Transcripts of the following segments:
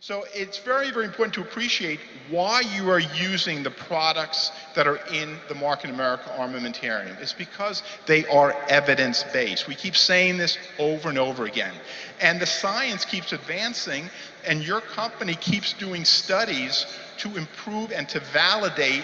So it's very, very important to appreciate why you are using the products that are in the Mark in America armamentarium. It's because they are evidence-based. We keep saying this over and over again. And the science keeps advancing, and your company keeps doing studies to improve and to validate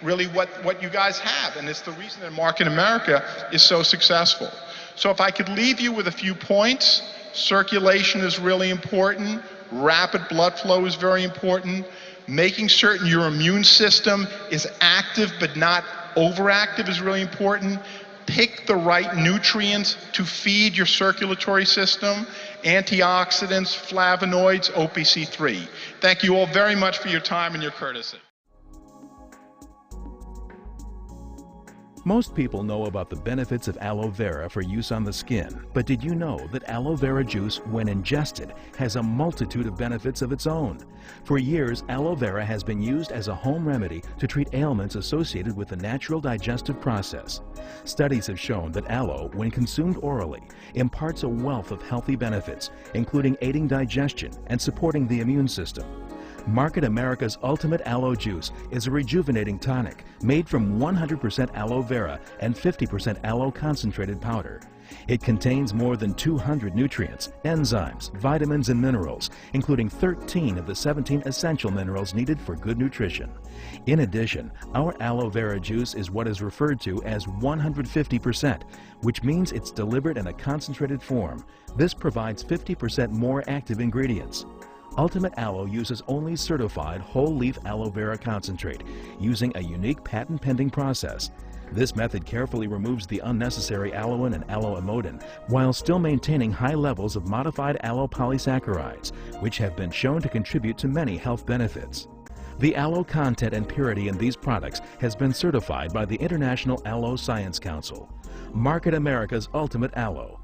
really what you guys have. And it's the reason that Mark in America is so successful. So if I could leave you with a few points, circulation is really important. Rapid blood flow is very important. Making certain your immune system is active but not overactive is really important. Pick the right nutrients to feed your circulatory system, antioxidants, flavonoids, OPC3. Thank you all very much for your time and your courtesy. Most people know about the benefits of aloe vera for use on the skin, but did you know that aloe vera juice, when ingested, has a multitude of benefits of its own? For years, aloe vera has been used as a home remedy to treat ailments associated with the natural digestive process. Studies have shown that aloe, when consumed orally, imparts a wealth of healthy benefits, including aiding digestion and supporting the immune system. Market America's Ultimate Aloe Juice is a rejuvenating tonic made from 100% aloe vera and 50% aloe concentrated powder. It contains more than 200 nutrients, enzymes, vitamins, and minerals, including 13 of the 17 essential minerals needed for good nutrition. In addition, our aloe vera juice is what is referred to as 150%, which means it's delivered in a concentrated form. This provides 50% more active ingredients. Ultimate Aloe uses only certified whole-leaf aloe vera concentrate using a unique patent-pending process. This method carefully removes the unnecessary aloin and aloe-amodin while still maintaining high levels of modified aloe polysaccharides, which have been shown to contribute to many health benefits. The aloe content and purity in these products has been certified by the International Aloe Science Council. Market America's Ultimate Aloe.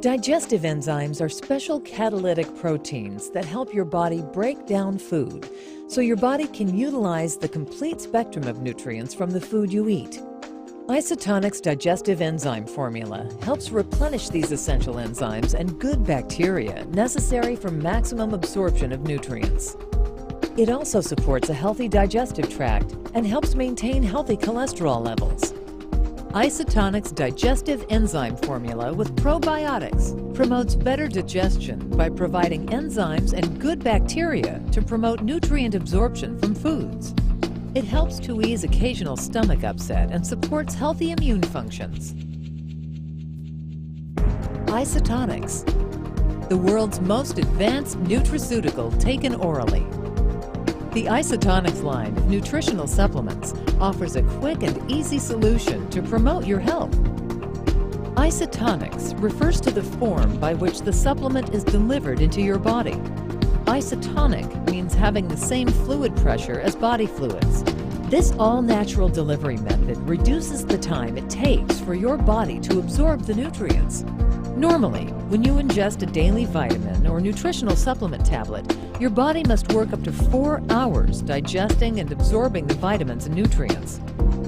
Digestive enzymes are special catalytic proteins that help your body break down food so your body can utilize the complete spectrum of nutrients from the food you eat. Isotonic's digestive enzyme formula helps replenish these essential enzymes and good bacteria necessary for maximum absorption of nutrients. It also supports a healthy digestive tract and helps maintain healthy cholesterol levels. Isotonic's digestive enzyme formula with probiotics promotes better digestion by providing enzymes and good bacteria to promote nutrient absorption from foods. It helps to ease occasional stomach upset and supports healthy immune functions. Isotonics, the world's most advanced nutraceutical taken orally. The Isotonics line of nutritional supplements offers a quick and easy solution to promote your health. Isotonics refers to the form by which the supplement is delivered into your body. Isotonic means having the same fluid pressure as body fluids. This all-natural delivery method reduces the time it takes for your body to absorb the nutrients. Normally, when you ingest a daily vitamin or nutritional supplement tablet, your body must work up to 4 hours digesting and absorbing the vitamins and nutrients.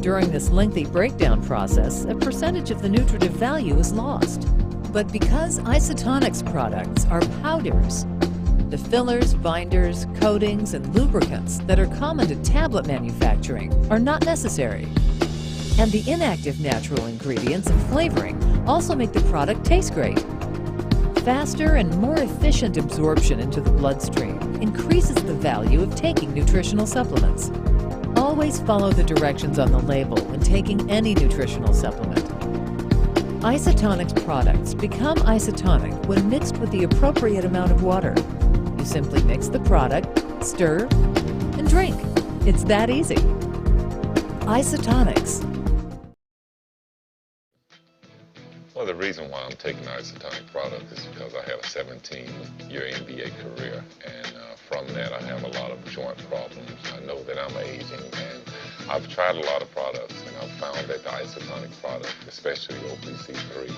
During this lengthy breakdown process, a percentage of the nutritive value is lost. But because Isotonics products are powders, the fillers, binders, coatings, and lubricants that are common to tablet manufacturing are not necessary. And the inactive natural ingredients and flavoring also make the product taste great. Faster and more efficient absorption into the bloodstream increases the value of taking nutritional supplements. Always follow the directions on the label when taking any nutritional supplement. Isotonics products become isotonic when mixed with the appropriate amount of water. You simply mix the product, stir, and drink. It's that easy. Isotonics. Well, the reason why I'm taking the Isotonic product is because I had a 17-year NBA career, and from that I have a lot of joint problems. I know that I'm aging, and I've tried a lot of products, and I've found that the Isotonic product, especially OPC3,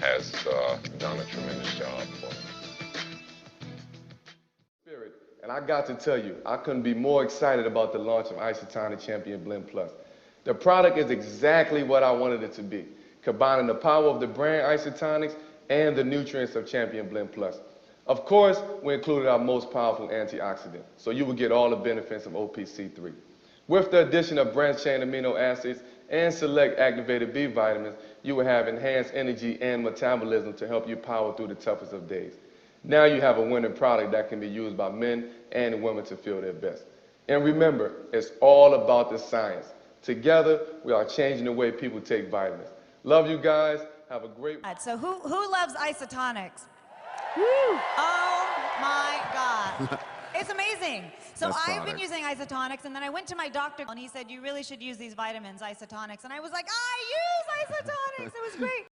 has done a tremendous job for me. And I got to tell you, I couldn't be more excited about the launch of Isotonic Champion Blend Plus. The product is exactly what I wanted it to be, combining the power of the brand Isotonics and the nutrients of Champion Blend Plus. Of course, we included our most powerful antioxidant, so you will get all the benefits of OPC3. With the addition of branched-chain amino acids and select activated B vitamins, you will have enhanced energy and metabolism to help you power through the toughest of days. Now you have a winning product that can be used by men and women to feel their best. And remember, it's all about the science. Together, we are changing the way people take vitamins. Love you guys. Have a great... So who loves Isotonics? Woo! Oh my God. It's amazing. So I've been using Isotonics, and then I went to my doctor, and he said, you really should use these vitamins, Isotonics. And I was like, I use Isotonics. It was great.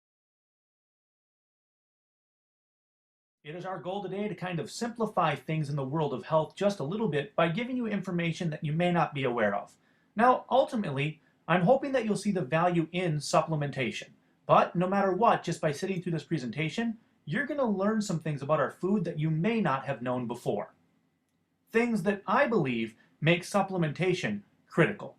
It is our goal today to kind of simplify things in the world of health just a little bit by giving you information that you may not be aware of. Now, ultimately, I'm hoping that you'll see the value in supplementation. But no matter what, just by sitting through this presentation, you're going to learn some things about our food that you may not have known before. Things that I believe make supplementation critical.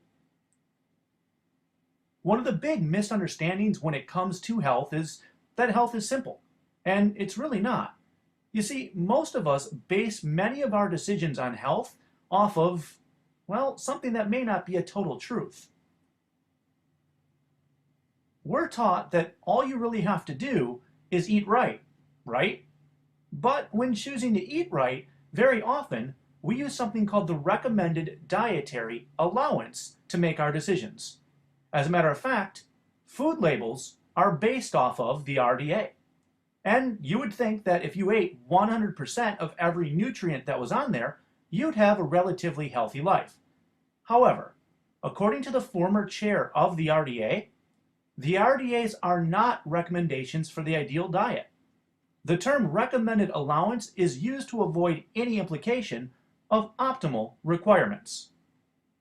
One of the big misunderstandings when it comes to health is that health is simple, and it's really not. You see, most of us base many of our decisions on health off of, well, something that may not be a total truth. We're taught that all you really have to do is eat right, right? But when choosing to eat right, very often we use something called the recommended dietary allowance to make our decisions. As a matter of fact, food labels are based off of the RDA. And you would think that if you ate 100% of every nutrient that was on there, you'd have a relatively healthy life. However, according to the former chair of the RDAs are not recommendations for the ideal diet. The term recommended allowance is used to avoid any implication of optimal requirements.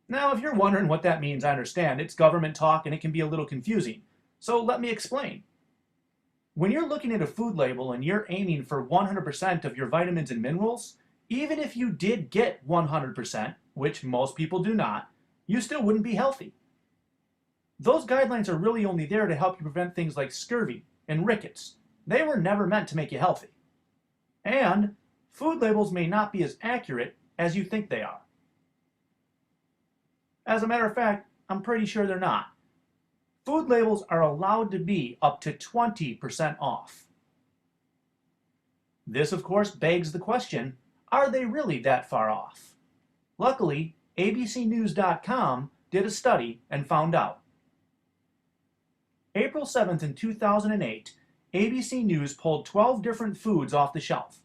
Now, if you're wondering what that means, I understand. It's government talk and it can be a little confusing. So let me explain. When you're looking at a food label and you're aiming for 100% of your vitamins and minerals, even if you did get 100%, which most people do not, you still wouldn't be healthy. Those guidelines are really only there to help you prevent things like scurvy and rickets. They were never meant to make you healthy. And food labels may not be as accurate as you think they are. As a matter of fact, I'm pretty sure they're not. Food labels are allowed to be up to 20% off. This, of course, begs the question, are they really that far off? Luckily, abcnews.com did a study and found out. April 7th in 2008, ABC News pulled 12 different foods off the shelf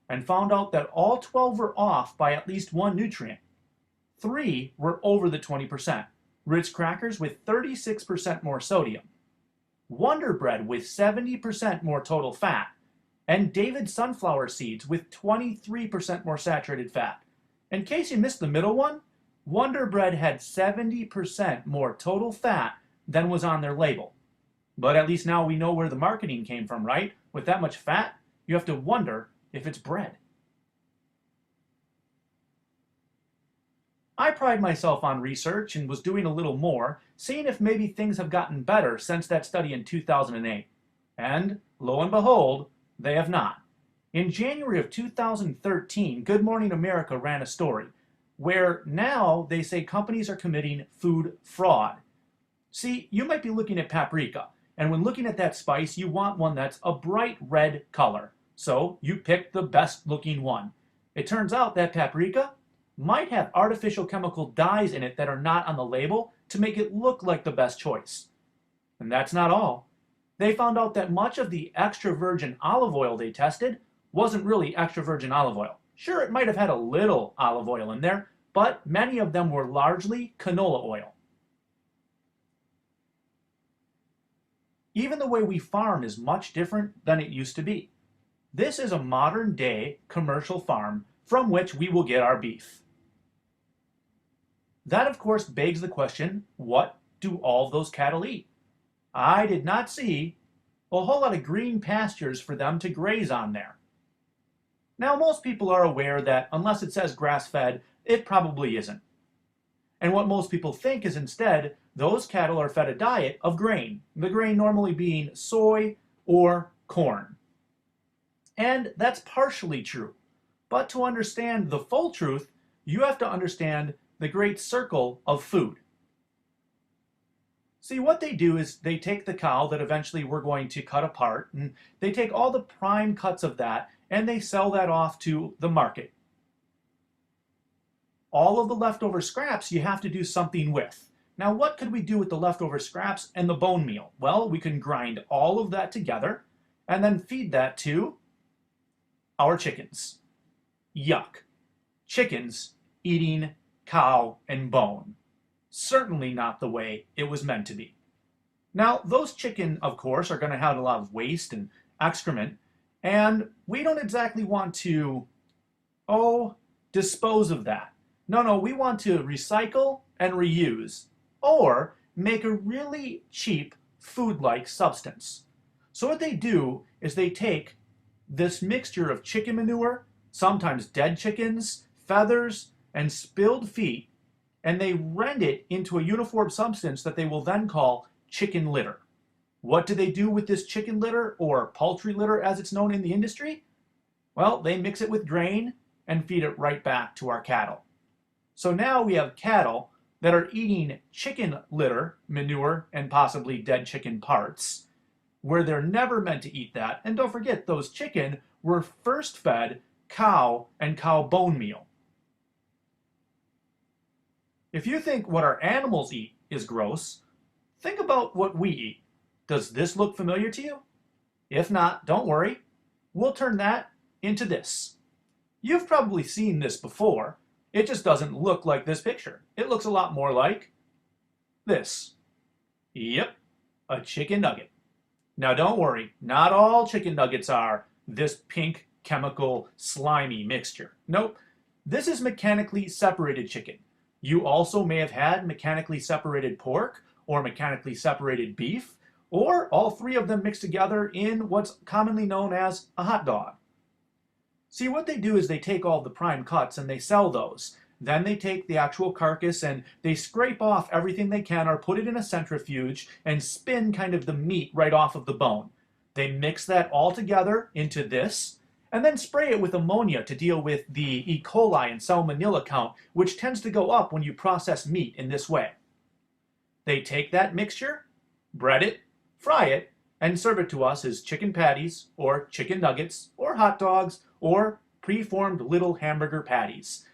and found out that all 12 were off by at least one nutrient. 3 were over the 20%. Ritz crackers with 36% more sodium, Wonder Bread with 70% more total fat, and David sunflower seeds with 23% more saturated fat. In case you missed the middle one, Wonder Bread had 70% more total fat than was on their label. But at least now we know where the marketing came from, right? With that much fat, you have to wonder if it's bread. I pride myself on research and was doing a little more, seeing if maybe things have gotten better since that study in 2008. And, lo and behold, they have not. In January of 2013, Good Morning America ran a story where now they say companies are committing food fraud. See, you might be looking at paprika, and when looking at that spice, you want one that's a bright red color. So you pick the best looking one. It turns out that paprika might have artificial chemical dyes in it that are not on the label to make it look like the best choice. And that's not all. They found out that much of the extra virgin olive oil they tested wasn't really extra virgin olive oil. Sure, it might have had a little olive oil in there, but many of them were largely canola oil. Even the way we farm is much different than it used to be. This is a modern-day commercial farm from which we will get our beef. That, of course, begs the question, what do all those cattle eat? I did not see a whole lot of green pastures for them to graze on there. Now, most people are aware that unless it says grass-fed, it probably isn't. And what most people think is instead, those cattle are fed a diet of grain, the grain normally being soy or corn. And that's partially true. But to understand the full truth, you have to understand the great circle of food. See, what they do is they take the cow that eventually we're going to cut apart, and they take all the prime cuts of that, and they sell that off to the market. All of the leftover scraps you have to do something with. Now, what could we do with the leftover scraps and the bone meal? Well, we can grind all of that together and then feed that to our chickens. Yuck. Chickens eating cow and bone. Certainly not the way it was meant to be. Now, those chicken, of course, are going to have a lot of waste and excrement, and we don't exactly want to, dispose of that. No, we want to recycle and reuse, or make a really cheap food-like substance. So what they do is they take this mixture of chicken manure, sometimes dead chickens, feathers, and spilled feet, and they rend it into a uniform substance that they will then call chicken litter. What do they do with this chicken litter, or poultry litter as it's known in the industry? Well, they mix it with grain and feed it right back to our cattle. So now we have cattle that are eating chicken litter, manure, and possibly dead chicken parts, where they're never meant to eat that. And don't forget, those chicken were first fed cow and cow bone meal. If you think what our animals eat is gross, think about what we eat. Does this look familiar to you? If not, don't worry. We'll turn that into this. You've probably seen this before. It just doesn't look like this picture. It looks a lot more like this. Yep, a chicken nugget. Now don't worry, not all chicken nuggets are this pink, chemical, slimy mixture. Nope, this is mechanically separated chicken. You also may have had mechanically separated pork or mechanically separated beef, or all three of them mixed together in what's commonly known as a hot dog. See, what they do is they take all the prime cuts and they sell those. Then they take the actual carcass and they scrape off everything they can or put it in a centrifuge and spin kind of the meat right off of the bone. They mix that all together into this and then spray it with ammonia to deal with the E. coli and salmonella count, which tends to go up when you process meat in this way. They take that mixture, bread it, fry it, and serve it to us as chicken patties or chicken nuggets or hot dogs or preformed little hamburger patties.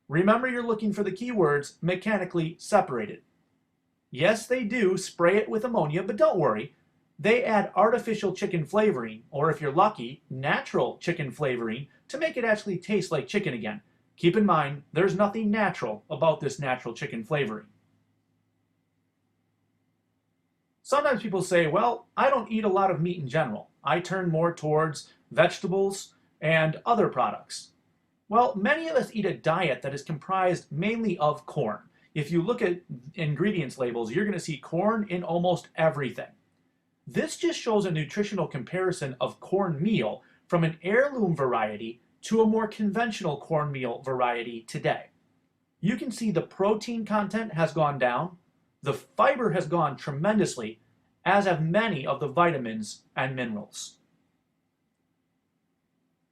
Remember, you're looking for the keywords mechanically separated. Yes, they do spray it with ammonia, but don't worry. They add artificial chicken flavoring, or if you're lucky, natural chicken flavoring, to make it actually taste like chicken again. Keep in mind, there's nothing natural about this natural chicken flavoring. Sometimes people say, well, I don't eat a lot of meat in general. I turn more towards vegetables and other products. Well, many of us eat a diet that is comprised mainly of corn. If you look at ingredients labels, you're going to see corn in almost everything. This just shows a nutritional comparison of cornmeal from an heirloom variety to a more conventional cornmeal variety today. You can see the protein content has gone down, the fiber has gone tremendously, as have many of the vitamins and minerals.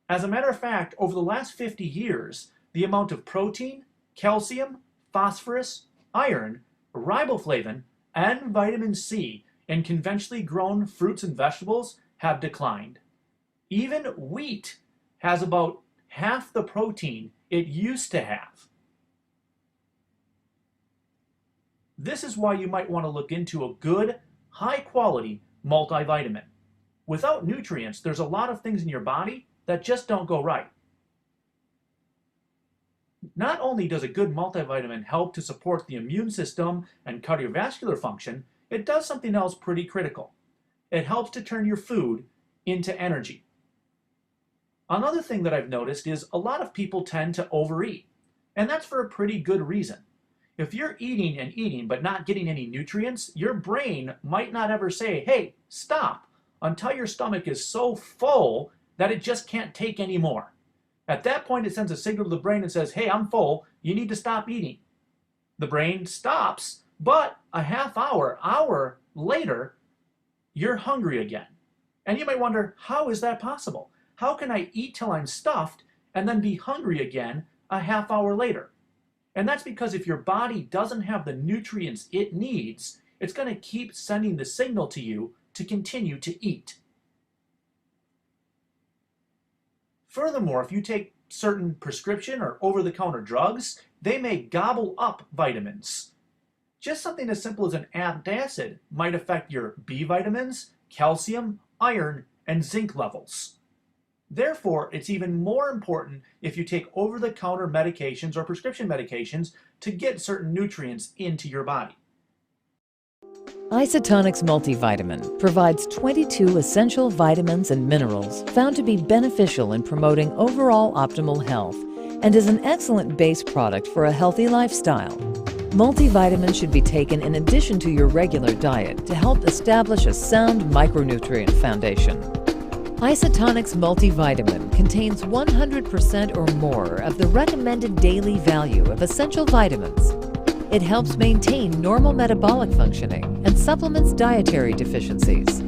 As a matter of fact, over the last 50 years, the amount of protein, calcium, phosphorus, iron, riboflavin, and vitamin C in conventionally grown fruits and vegetables have declined. Even wheat has about half the protein it used to have. This is why you might want to look into a good, high-quality multivitamin. Without nutrients, there's a lot of things in your body that just don't go right. Not only does a good multivitamin help to support the immune system and cardiovascular function, it does something else pretty critical. It helps to turn your food into energy. Another thing that I've noticed is a lot of people tend to overeat, and that's for a pretty good reason. If you're eating and eating but not getting any nutrients, your brain might not ever say, hey, stop, until your stomach is so full that it just can't take any more. At that point, it sends a signal to the brain and says, hey, I'm full, you need to stop eating. The brain stops, but a half hour later, you're hungry again. And you might wonder, how is that possible? how can I eat till I'm stuffed and then be hungry again a half hour later? And that's because if your body doesn't have the nutrients it needs, it's going to keep sending the signal to you to continue to eat. Furthermore, if you take certain prescription or over-the-counter drugs, they may gobble up vitamins. Just something as simple as an antacid might affect your B vitamins, calcium, iron, and zinc levels. Therefore, it's even more important if you take over-the-counter medications or prescription medications to get certain nutrients into your body. Isotonics Multivitamin provides 22 essential vitamins and minerals found to be beneficial in promoting overall optimal health and is an excellent base product for a healthy lifestyle. Multivitamins should be taken in addition to your regular diet to help establish a sound micronutrient foundation. Isotonics Multivitamin contains 100% or more of the recommended daily value of essential vitamins. It helps maintain normal metabolic functioning and supplements dietary deficiencies.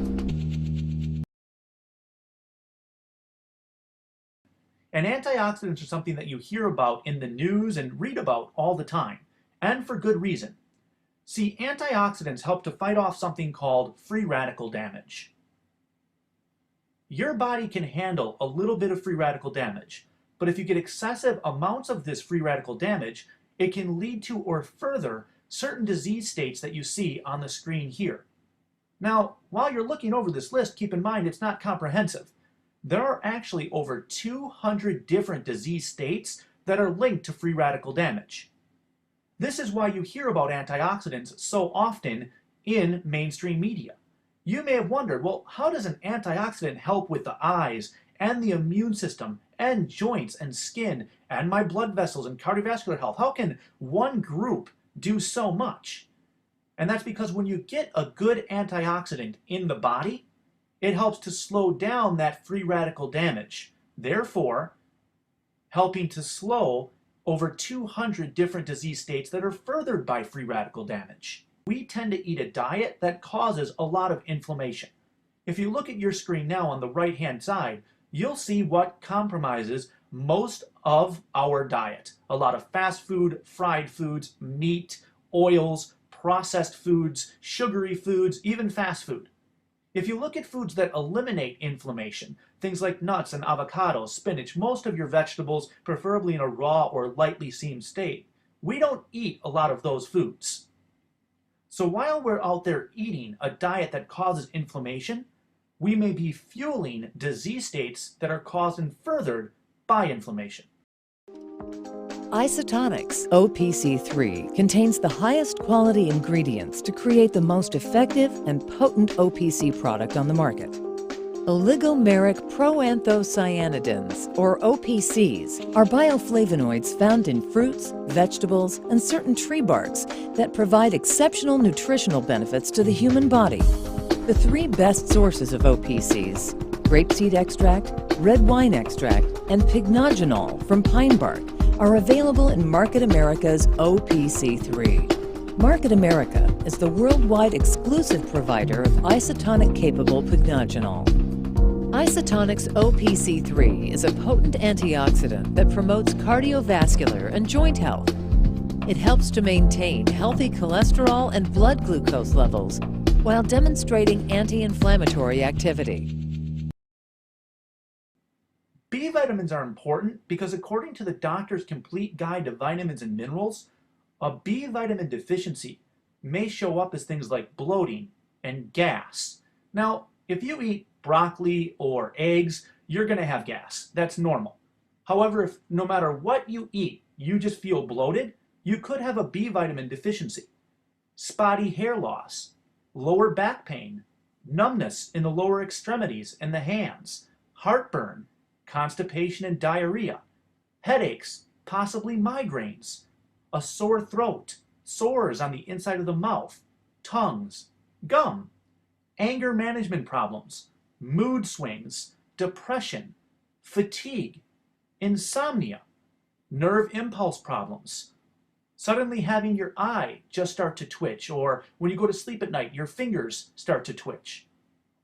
And antioxidants are something that you hear about in the news and read about all the time, and for good reason. See, antioxidants help to fight off something called free radical damage. Your body can handle a little bit of free radical damage, but if you get excessive amounts of this free radical damage, it can lead to or further certain disease states that you see on the screen here. Now, while you're looking over this list, keep in mind it's not comprehensive. There are actually over 200 different disease states that are linked to free radical damage. This is why you hear about antioxidants so often in mainstream media. You may have wondered, well, how does an antioxidant help with the eyes and the immune system and joints and skin and my blood vessels and cardiovascular health? How can one group do so much? And that's because when you get a good antioxidant in the body, it helps to slow down that free radical damage, therefore helping to slow over 200 different disease states that are furthered by free radical damage. We tend to eat a diet that causes a lot of inflammation. If you look at your screen now on the right-hand side, you'll see what compromises most of our diet. A lot of fast food, fried foods, meat, oils, processed foods, sugary foods, even fast food. If you look at foods that eliminate inflammation, things like nuts and avocados, spinach, most of your vegetables, preferably in a raw or lightly steamed state, we don't eat a lot of those foods. So while we're out there eating a diet that causes inflammation, we may be fueling disease states that are caused and furthered by inflammation. Isotonics OPC3 contains the highest quality ingredients to create the most effective and potent OPC product on the market. Oligomeric proanthocyanidins, or OPCs, are bioflavonoids found in fruits, vegetables, and certain tree barks that provide exceptional nutritional benefits to the human body. The three best sources of OPCs, grapeseed extract, red wine extract, and pycnogenol from pine bark, are available in Market America's OPC3. Market America is the worldwide exclusive provider of isotonic-capable pycnogenol. Isotonics OPC3 is a potent antioxidant that promotes cardiovascular and joint health. It helps to maintain healthy cholesterol and blood glucose levels while demonstrating anti-inflammatory activity. B vitamins are important because according to the Doctor's Complete Guide to Vitamins and Minerals, a B vitamin deficiency may show up as things like bloating and gas. Now, if you eat broccoli or eggs, you're going to have gas. That's normal. However, if no matter what you eat, you just feel bloated, you could have a B vitamin deficiency. Spotty hair loss, lower back pain, numbness in the lower extremities and the hands, heartburn, constipation and diarrhea, headaches, possibly migraines, a sore throat, sores on the inside of the mouth, tongues, gum, anger management problems, mood swings, depression, fatigue, insomnia, nerve impulse problems, suddenly having your eye just start to twitch, or when you go to sleep at night, your fingers start to twitch.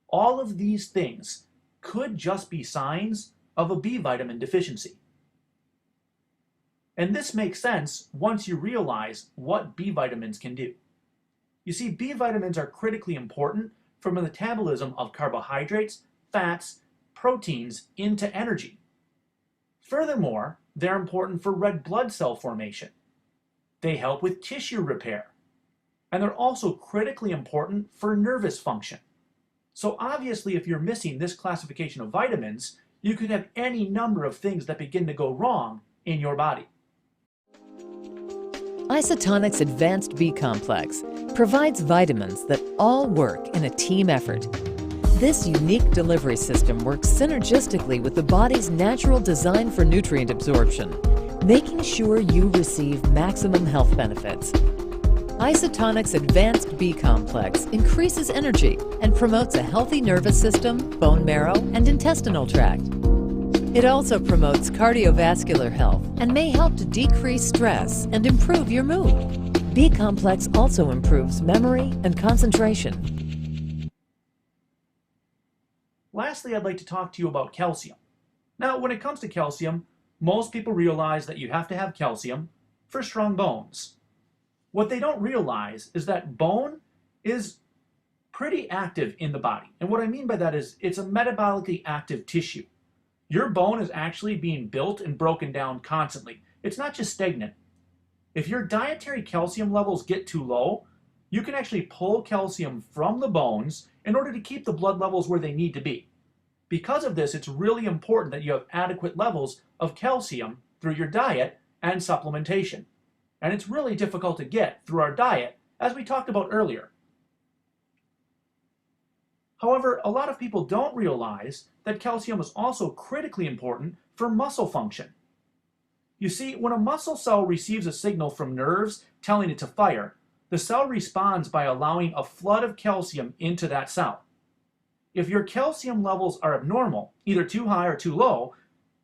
All of these things could just be signs of a B vitamin deficiency. And this makes sense once you realize what B vitamins can do. You see, B vitamins are critically important for the metabolism of carbohydrates, fats, proteins into energy. Furthermore, they're important for red blood cell formation. They help with tissue repair. And they're also critically important for nervous function. So obviously, if you're missing this classification of vitamins, you could have any number of things that begin to go wrong in your body. Isotonic's Advanced B Complex provides vitamins that all work in a team effort. This unique delivery system works synergistically with the body's natural design for nutrient absorption, making sure you receive maximum health benefits. Isotonic's Advanced B Complex increases energy and promotes a healthy nervous system, bone marrow, and intestinal tract. It also promotes cardiovascular health and may help to decrease stress and improve your mood. B Complex also improves memory and concentration. Lastly, I'd like to talk to you about calcium. Now, when it comes to calcium, most people realize that you have to have calcium for strong bones. What they don't realize is that bone is pretty active in the body. And what I mean by that is it's a metabolically active tissue. Your bone is actually being built and broken down constantly. It's not just stagnant. If your dietary calcium levels get too low, you can actually pull calcium from the bones in order to keep the blood levels where they need to be. Because of this, it's really important that you have adequate levels of calcium through your diet and supplementation. And it's really difficult to get through our diet, as we talked about earlier. However, a lot of people don't realize that calcium is also critically important for muscle function. You see, when a muscle cell receives a signal from nerves telling it to fire, the cell responds by allowing a flood of calcium into that cell. If your calcium levels are abnormal, either too high or too low,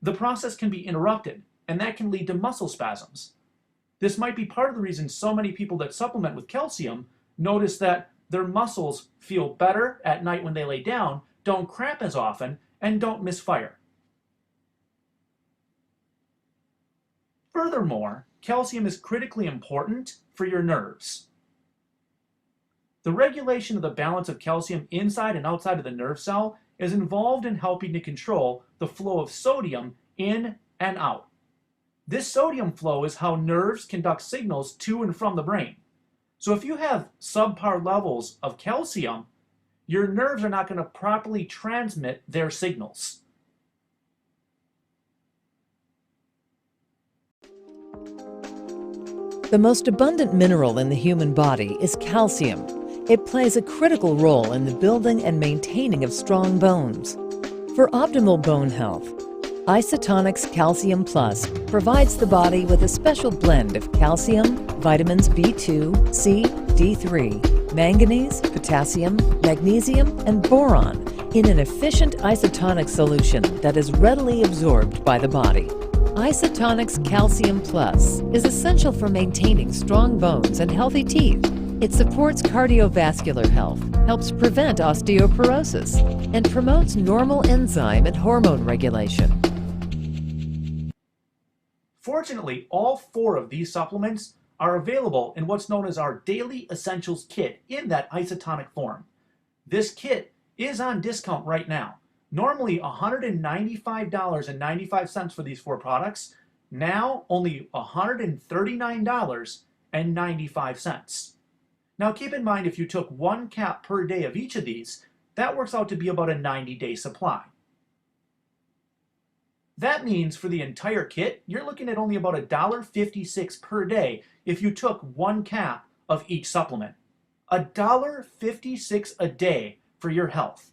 the process can be interrupted, and that can lead to muscle spasms. This might be part of the reason so many people that supplement with calcium notice that their muscles feel better at night when they lay down, don't cramp as often, and don't misfire. Furthermore, calcium is critically important for your nerves. The regulation of the balance of calcium inside and outside of the nerve cell is involved in helping to control the flow of sodium in and out. This sodium flow is how nerves conduct signals to and from the brain. So if you have subpar levels of calcium, your nerves are not going to properly transmit their signals. The most abundant mineral in the human body is calcium. It plays a critical role in the building and maintaining of strong bones. For optimal bone health, Isotonic's Calcium Plus provides the body with a special blend of calcium, vitamins B2, C, D3, manganese, potassium, magnesium, and boron in an efficient isotonic solution that is readily absorbed by the body. Isotonic's Calcium Plus is essential for maintaining strong bones and healthy teeth. It supports cardiovascular health, helps prevent osteoporosis, and promotes normal enzyme and hormone regulation. Fortunately, all 4 of these supplements are available in what's known as our Daily Essentials Kit in that isotonic form. This kit is on discount right now. Normally $195.95 for these 4 products, now only $139.95. Now keep in mind, if you took 1 cap per day of each of these, that works out to be about a 90-day supply. That means for the entire kit, you're looking at only about $1.56 per day if you took 1 cap of each supplement. $1.56 a day for your health.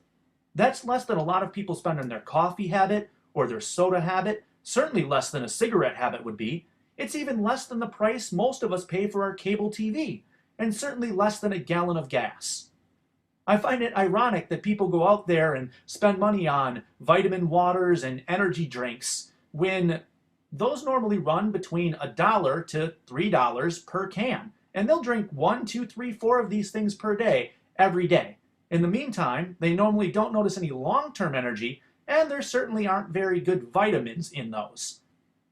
That's less than a lot of people spend on their coffee habit or their soda habit, certainly less than a cigarette habit would be. It's even less than the price most of us pay for our cable TV, and certainly less than a gallon of gas. I find it ironic that people go out there and spend money on vitamin waters and energy drinks when those normally run between $1 to $3 per can. And they'll drink 1, 2, 3, 4 of these things per day, every day. In the meantime, they normally don't notice any long-term energy and there certainly aren't very good vitamins in those.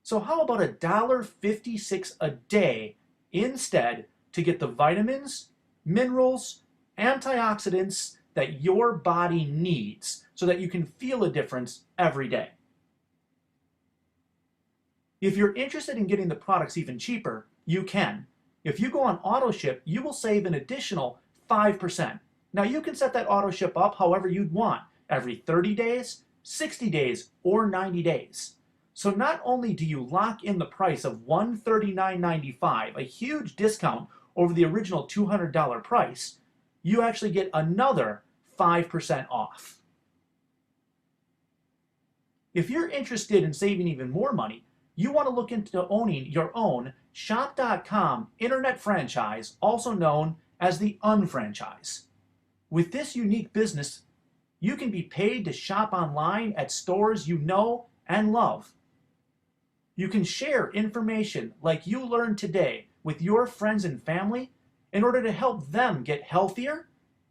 So how about $1.56 a day instead to get the vitamins, minerals, antioxidants that your body needs so that you can feel a difference every day? If you're interested in getting the products even cheaper, you can. If you go on AutoShip, you will save an additional 5%. Now you can set that AutoShip up however you'd want, every 30 days, 60 days, or 90 days. So not only do you lock in the price of $139.95, a huge discount over the original $200 price, you actually get another 5% off. If you're interested in saving even more money, you want to look into owning your own Shop.com internet franchise, also known as the unfranchise. With this unique business, you can be paid to shop online at stores you know and love. You can share information like you learned today with your friends and family in order to help them get healthier,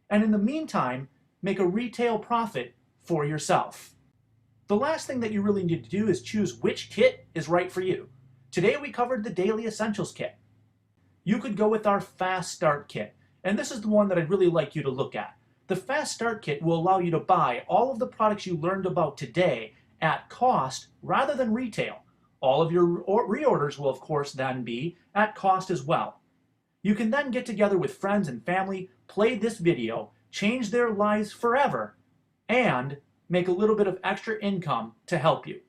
and in the meantime, make a retail profit for yourself. The last thing that you really need to do is choose which kit is right for you. Today we covered the Daily Essentials kit. You could go with our Fast Start kit, and this is the one that I'd really like you to look at. The Fast Start kit will allow you to buy all of the products you learned about today at cost rather than retail. All of your reorders will of course then be at cost as well. You can then get together with friends and family, play this video, change their lives forever, and make a little bit of extra income to help you.